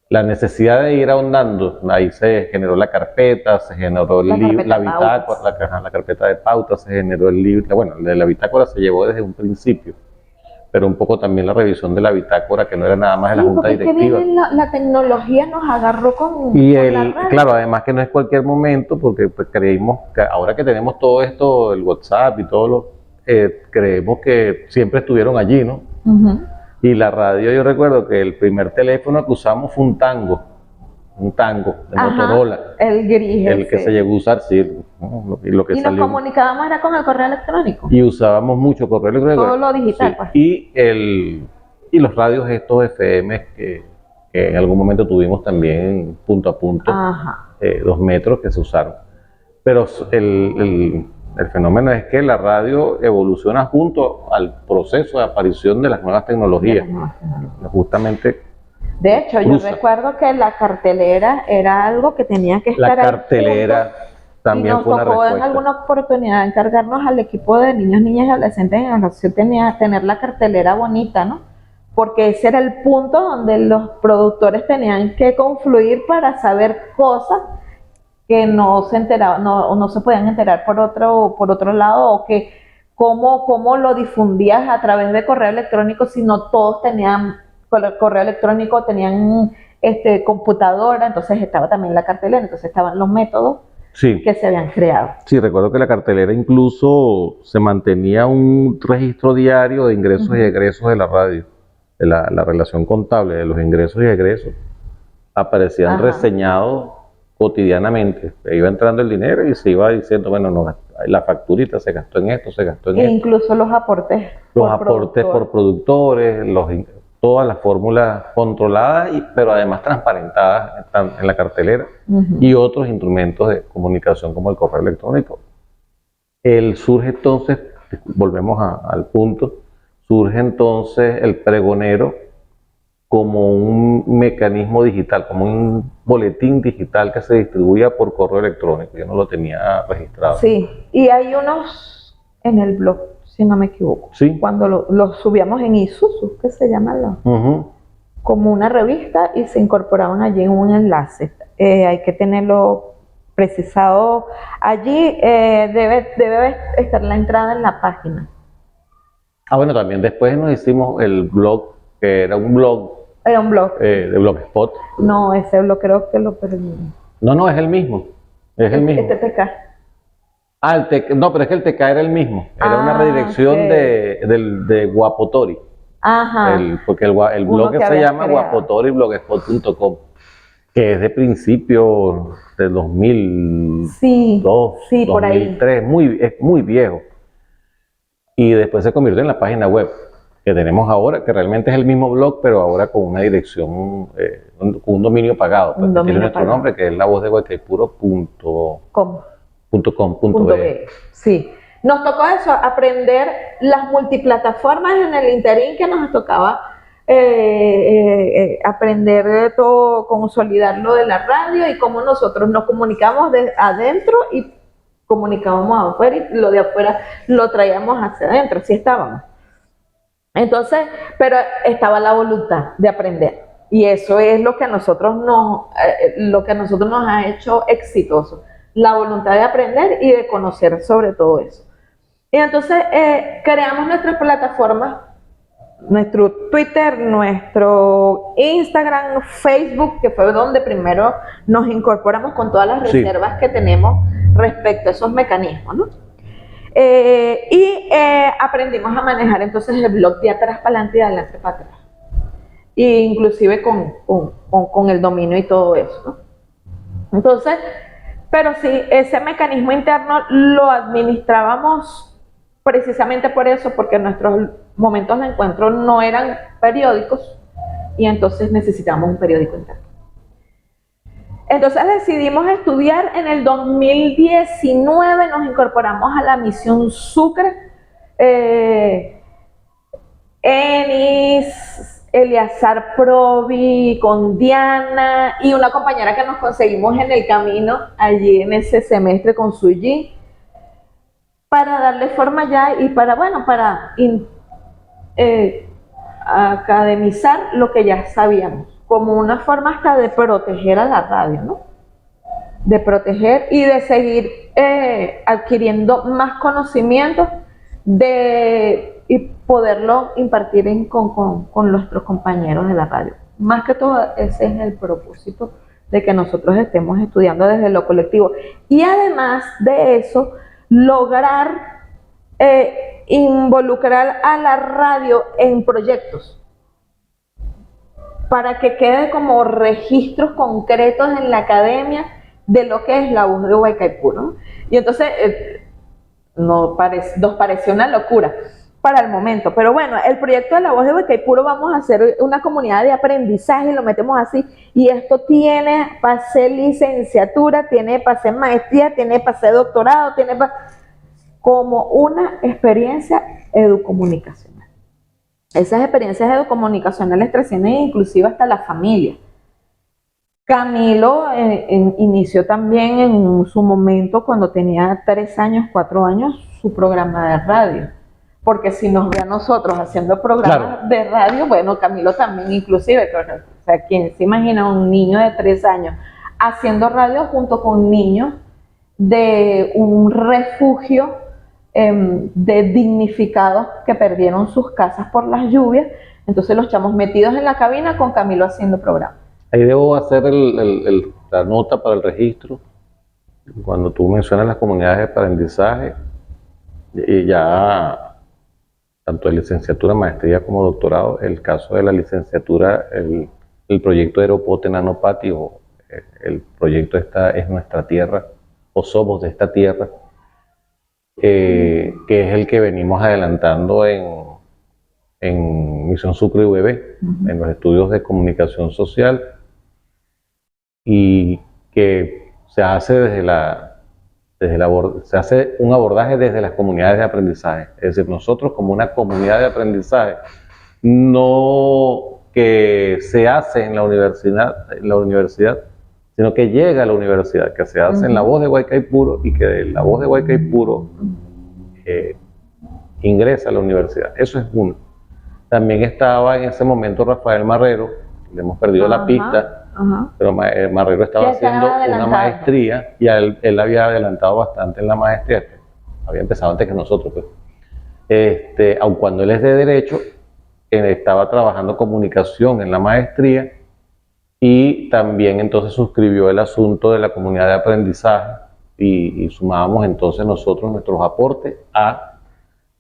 la necesidad de ir ahondando. Ahí se generó la carpeta, se generó el libro, la bitácora, la carpeta de pautas, se generó el libro, bueno, el de la bitácora se llevó desde un principio, pero un poco también la revisión de la bitácora, que no era nada más de la junta directiva. Es que la tecnología nos agarró con la radio. Claro, además que no es cualquier momento, porque pues, creímos que ahora que tenemos todo esto, el WhatsApp y todo lo, creemos que siempre estuvieron allí, ¿no? Y la radio, yo recuerdo que el primer teléfono que usamos fue un tango de Motorola. El gris. El que se llegó a usar, sí. Y lo que nos comunicábamos era con el correo electrónico. Y usábamos mucho correo electrónico. Todo lo digital, sí. Pues. Y los radios estos FM que en algún momento tuvimos también punto a punto, 2 metros que se usaron. Pero el fenómeno es que la radio evoluciona junto al proceso de aparición de las nuevas tecnologías. Justamente. De hecho, yo recuerdo que la cartelera era algo que tenía que estar. La cartelera también fue una respuesta. Nos tocó en alguna oportunidad encargarnos al equipo de niños, niñas y adolescentes en relación tener la cartelera bonita, ¿no? Porque ese era el punto donde los productores tenían que confluir para saber cosas que no se enteraban, no se podían enterar por otro lado, o que cómo lo difundías a través de correo electrónico si no todos tenían correo electrónico, tenían computadora. Entonces estaba también la cartelera, entonces estaban los métodos que se habían creado. Sí, recuerdo que la cartelera incluso se mantenía un registro diario de ingresos y egresos de la radio, de la relación contable de los ingresos y egresos. Aparecían reseñados cotidianamente, iba entrando el dinero y se iba diciendo, bueno, no, la facturita se gastó en esto, se gastó en esto. Incluso los aportes. Los aportes por productores, todas las fórmulas controladas, pero además transparentadas en la cartelera, y otros instrumentos de comunicación como el correo electrónico. Surge entonces, volvemos al punto, surge entonces el pregonero como un mecanismo digital, como un boletín digital que se distribuía por correo electrónico. Yo no lo tenía registrado. Sí, y hay unos en el blog, si no me equivoco. Sí. Cuando lo subíamos en Isuzu, que se llama como una revista, y se incorporaban allí en un enlace. Hay que tenerlo precisado allí. Debe estar la entrada en la página. Bueno, también después nos hicimos el blog que era un blog Era un blog. de Blogspot. No, ese blog creo que lo perdí. No, es el mismo. Es el mismo. Este TK. No, pero es que el TK era el mismo. Era una redirección ok. de Guapotori. Ajá. Porque el Uno blog que se habías llama creado. guapotoriblogspot.com, que es de principio de 2002, Sí, por ahí. 2003, es muy viejo. Y después se convirtió en la página web que tenemos ahora, que realmente es el mismo blog, pero ahora con una dirección, con un dominio pagado. Pues, Un dominio tiene nuestro pagado. nombre, que es lavozdeguaycaipuro.com.be. Sí. Nos tocó eso, aprender las multiplataformas en el interín que nos tocaba aprender de todo, consolidar lo de la radio y cómo nosotros nos comunicamos de adentro y comunicábamos afuera y lo de afuera lo traíamos hacia adentro, así estábamos. Entonces, pero estaba la voluntad de aprender y eso es lo que a nosotros nos ha hecho exitosos, la voluntad de aprender y de conocer sobre todo eso. Y entonces creamos nuestras plataformas, nuestro Twitter, nuestro Instagram, Facebook, que fue donde primero nos incorporamos con todas las reservas que tenemos respecto a esos mecanismos, ¿no? Aprendimos a manejar entonces el blog de atrás para adelante y de adelante para atrás. E inclusive con el dominio y todo eso, ¿no? Entonces, pero sí, ese mecanismo interno lo administrábamos precisamente por eso, porque nuestros momentos de encuentro no eran periódicos y entonces necesitábamos un periódico interno. Entonces decidimos estudiar, en el 2019 nos incorporamos a la misión Sucre, Enis, Eleazar Provi, con Diana y una compañera que nos conseguimos en el camino allí en ese semestre con Suyi, para darle forma ya y para academizar lo que ya sabíamos, como una forma hasta de proteger a la radio, ¿no? De proteger y de seguir adquiriendo más conocimientos y poderlo impartir con nuestros compañeros de la radio. Más que todo, ese es el propósito de que nosotros estemos estudiando desde lo colectivo. Y además de eso, lograr involucrar a la radio en proyectos para que quede como registros concretos en la academia de lo que es la voz de Guaycaipuro, ¿no? Y entonces nos pareció una locura para el momento, pero bueno, el proyecto de la voz de Guaycaipuro, vamos a hacer una comunidad de aprendizaje, lo metemos así, y esto tiene para ser licenciatura, tiene para ser maestría, tiene para ser doctorado, tiene para como una experiencia educomunicacional. Esas experiencias educomunicacionales trascienden inclusive hasta la familia. Camilo inició también en su momento, cuando tenía 3 años, 4 años, su programa de radio. Porque si nos ve a nosotros haciendo programas de radio, bueno, Camilo también inclusive, o sea, ¿quién se imagina un niño de 3 años haciendo radio junto con niños de un refugio de dignificados que perdieron sus casas por las lluvias? Entonces los chamos metidos en la cabina con Camilo haciendo programas. Ahí debo hacer la nota para el registro. Cuando tú mencionas las comunidades de aprendizaje, y ya tanto de licenciatura, maestría como doctorado, el caso de la licenciatura, el proyecto Aeropote Nanopati, o el proyecto Es Nuestra Tierra, o Somos de esta Tierra, que es el que venimos adelantando en Misión Sucre UV, en los estudios de comunicación social, y que se hace se hace un abordaje desde las comunidades de aprendizaje. Es decir, nosotros como una comunidad de aprendizaje, no que se hace en la universidad, sino que llega a la universidad, que se hace en la voz de Guaycaipuro y que de la voz de Guaycaipuro ingresa a la universidad. Eso es uno. También estaba en ese momento Rafael Marrero, le hemos perdido la pista, pero Marrero estaba haciendo una maestría y él había adelantado bastante en la maestría, había empezado antes que nosotros, pues. Aun cuando él es de Derecho, estaba trabajando comunicación en la maestría y también entonces suscribió el asunto de la comunidad de aprendizaje y sumábamos entonces nosotros nuestros aportes a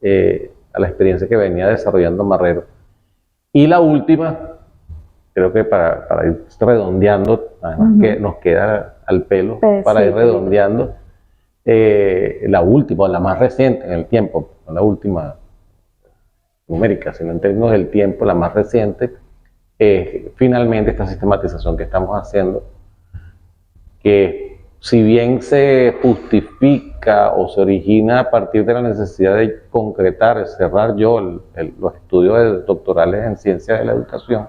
la experiencia que venía desarrollando Marrero. Y la última, creo que para ir redondeando, además que nos queda al pelo, para ir redondeando, la última, la más reciente en el tiempo, no la última numérica, sino en términos del tiempo, la más reciente, finalmente esta sistematización que estamos haciendo, que si bien se justifica o se origina a partir de la necesidad de concretar, cerrar yo los estudios doctorales en ciencias de la educación,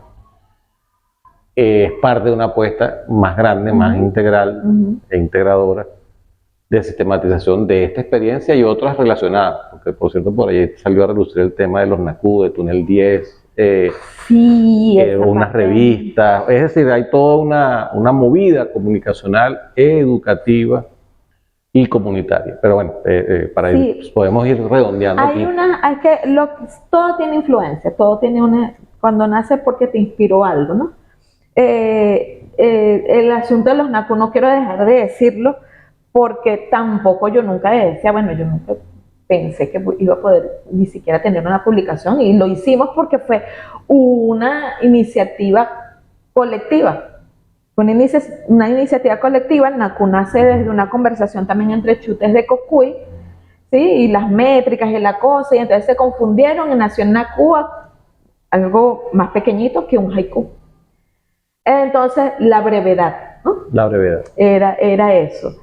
es parte de una apuesta más grande, más integral e integradora de sistematización de esta experiencia y otras relacionadas, porque por cierto por ahí salió a relucir el tema de los NACU, de Túnel 10, unas revistas, es decir, hay toda una movida comunicacional, educativa y comunitaria. Pero bueno, para ir, podemos ir redondeando aquí. Todo tiene influencia, todo tiene cuando nace porque te inspiró algo, ¿no? El asunto de los NACU no quiero dejar de decirlo, porque tampoco yo nunca decía, bueno, yo nunca pensé que iba a poder ni siquiera tener una publicación, y lo hicimos porque fue una iniciativa colectiva. Una iniciativa colectiva. El NACU nace desde una conversación también entre chutes de Cocuy, ¿sí? Y las métricas y la cosa, y entonces se confundieron y nació el NACU, algo más pequeñito que un haiku. Entonces, la brevedad, ¿no? La brevedad. Era eso.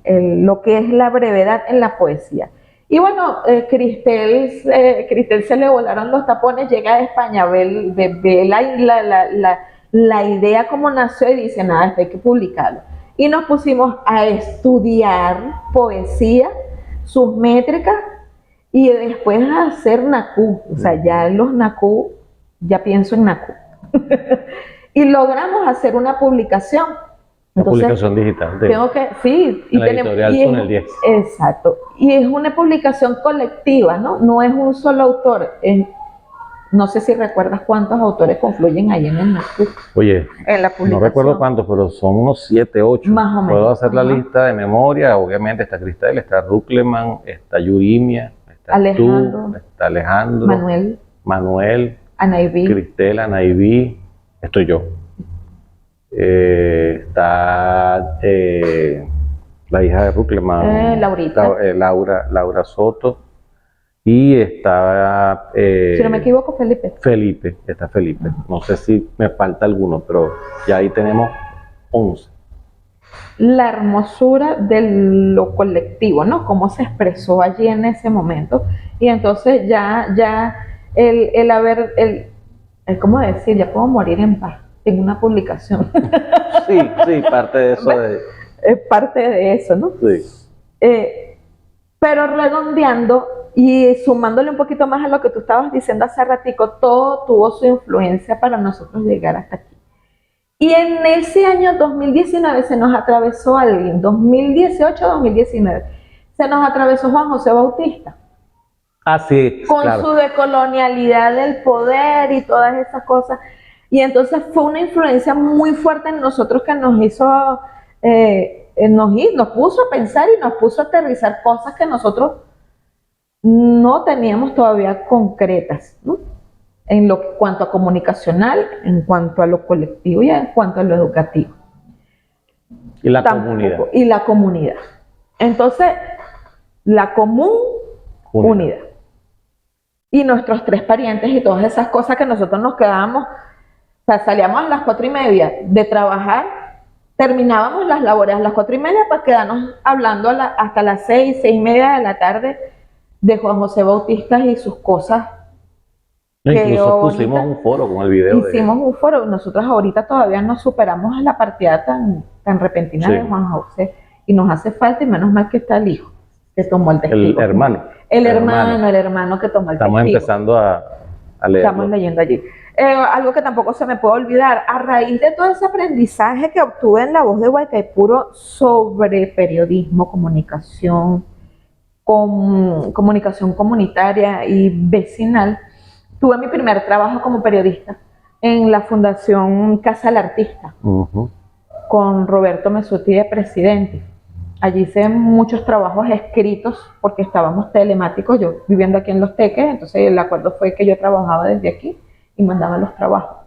Lo que es la brevedad en la poesía. Y bueno, Cristel se le volaron los tapones, llega de España, ve la idea como nació y dice, nada, esto hay que publicarlo. Y nos pusimos a estudiar poesía, sus métricas, y después a hacer NACU. O sea, ya los NACU, ya pienso en NACU. Y logramos hacer una publicación. Entonces, publicación digital. Sí, y la editorial Túnel 10. Exacto. Y es una publicación colectiva, ¿no? No es un solo autor. No sé si recuerdas cuántos autores confluyen ahí en el NACU. Oye, en la publicación. No recuerdo cuántos, pero son unos 7, 8. Más o menos. Puedo hacer la lista de memoria. Obviamente está Cristel, está Ruckleman, está Yurimia, está Alejandro, tú, está Alejandro, Manuel, Anaibí, Cristel, Anaibí, estoy yo. Está la hija de Ruckleman, Laura Soto, y está, si no me equivoco, Felipe. No sé si me falta alguno, pero ya ahí tenemos 11. La hermosura de lo colectivo, ¿no? Cómo se expresó allí en ese momento. Y entonces ya ¿cómo decir? Ya puedo morir en paz en una publicación. Sí, parte de eso. Es parte de eso, ¿no? Sí. Pero redondeando y sumándole un poquito más a lo que tú estabas diciendo hace ratico, todo tuvo su influencia para nosotros llegar hasta aquí. Y en ese año 2019 se nos atravesó alguien, 2018-2019, se nos atravesó Juan José Bautista. Ah, sí, con su decolonialidad del poder y todas esas cosas. Y entonces fue una influencia muy fuerte en nosotros que nos hizo, nos puso a pensar y nos puso a aterrizar cosas que nosotros no teníamos todavía concretas, ¿no? En cuanto a comunicacional, en cuanto a lo colectivo y en cuanto a lo educativo. Y la comunidad. Y la comunidad. Entonces, la unidad. Y nuestros 3 parientes y todas esas cosas que nosotros nos quedábamos, o sea, salíamos a las 4:30 de trabajar, terminábamos las labores a las 4:30 para quedarnos hablando hasta las 6:30 de la tarde de Juan José Bautista y sus cosas. Incluso pusimos un foro con el video. Hicimos un foro. Nosotros ahorita todavía no superamos la partida tan repentina de Juan José, y nos hace falta, y menos mal que está el hijo que tomó el testigo. El hermano que tomó el testigo. Estamos empezando a leer. Estamos leyendo allí. Algo que tampoco se me puede olvidar, a raíz de todo ese aprendizaje que obtuve en La Voz de Guaycaipuro sobre periodismo, comunicación, con comunicación comunitaria y vecinal, tuve mi primer trabajo como periodista en la Fundación Casa del Artista, con Roberto Mesuti de presidente. Allí hice muchos trabajos escritos porque estábamos telemáticos, yo viviendo aquí en Los Teques, entonces el acuerdo fue que yo trabajaba desde aquí y mandaba los trabajos.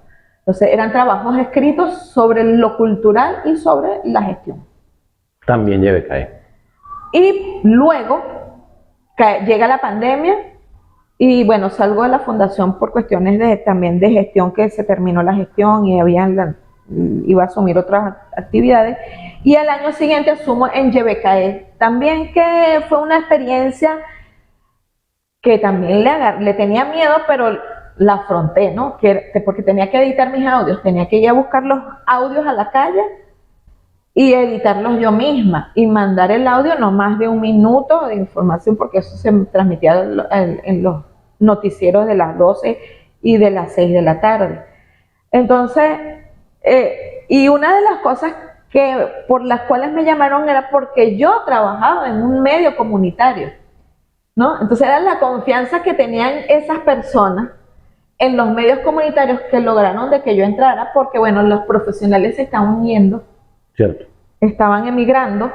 Entonces eran trabajos escritos sobre lo cultural y sobre la gestión. También lleve cae. Y luego llega la pandemia y bueno, salgo de la fundación por cuestiones también de gestión, que se terminó la gestión y iba a asumir otras actividades. Y al año siguiente asumo en YBKE, también, que fue una experiencia que también le tenía miedo, pero la afronté, ¿no? Porque tenía que editar mis audios, tenía que ir a buscar los audios a la calle y editarlos yo misma y mandar el audio no más de 1 minuto de información, porque eso se transmitía en los noticieros de las 12 y de las 6 de la tarde. Entonces, y una de las cosas por las cuales me llamaron era porque yo trabajaba en un medio comunitario, ¿no? Entonces era la confianza que tenían esas personas en los medios comunitarios que lograron de que yo entrara, porque bueno, los profesionales se estaban uniendo. Cierto. Estaban emigrando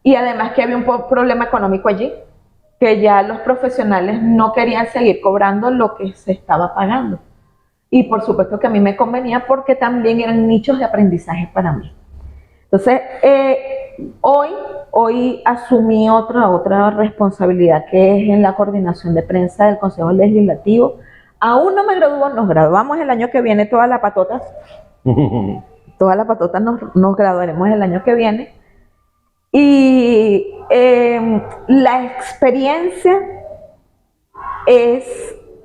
y además que había un problema económico allí, que ya los profesionales no querían seguir cobrando lo que se estaba pagando. Y por supuesto que a mí me convenía porque también eran nichos de aprendizaje para mí. Entonces, hoy asumí otra responsabilidad, que es en la coordinación de prensa del Consejo Legislativo. Aún no me graduó, nos graduamos el año que viene todas las patotas. Todas las patotas nos graduaremos el año que viene. Y la experiencia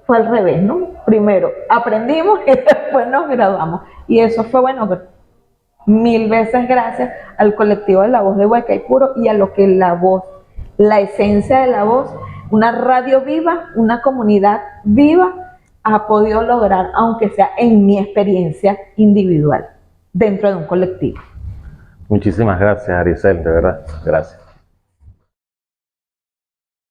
fue al revés, ¿no? Primero aprendimos y después nos graduamos. Y eso fue bueno. 1000 veces gracias al colectivo de La Voz de Huaycaipuro y a lo que la esencia de La Voz, una radio viva, una comunidad viva, ha podido lograr, aunque sea en mi experiencia individual, dentro de un colectivo. Muchísimas gracias, Aricel, de verdad. Gracias.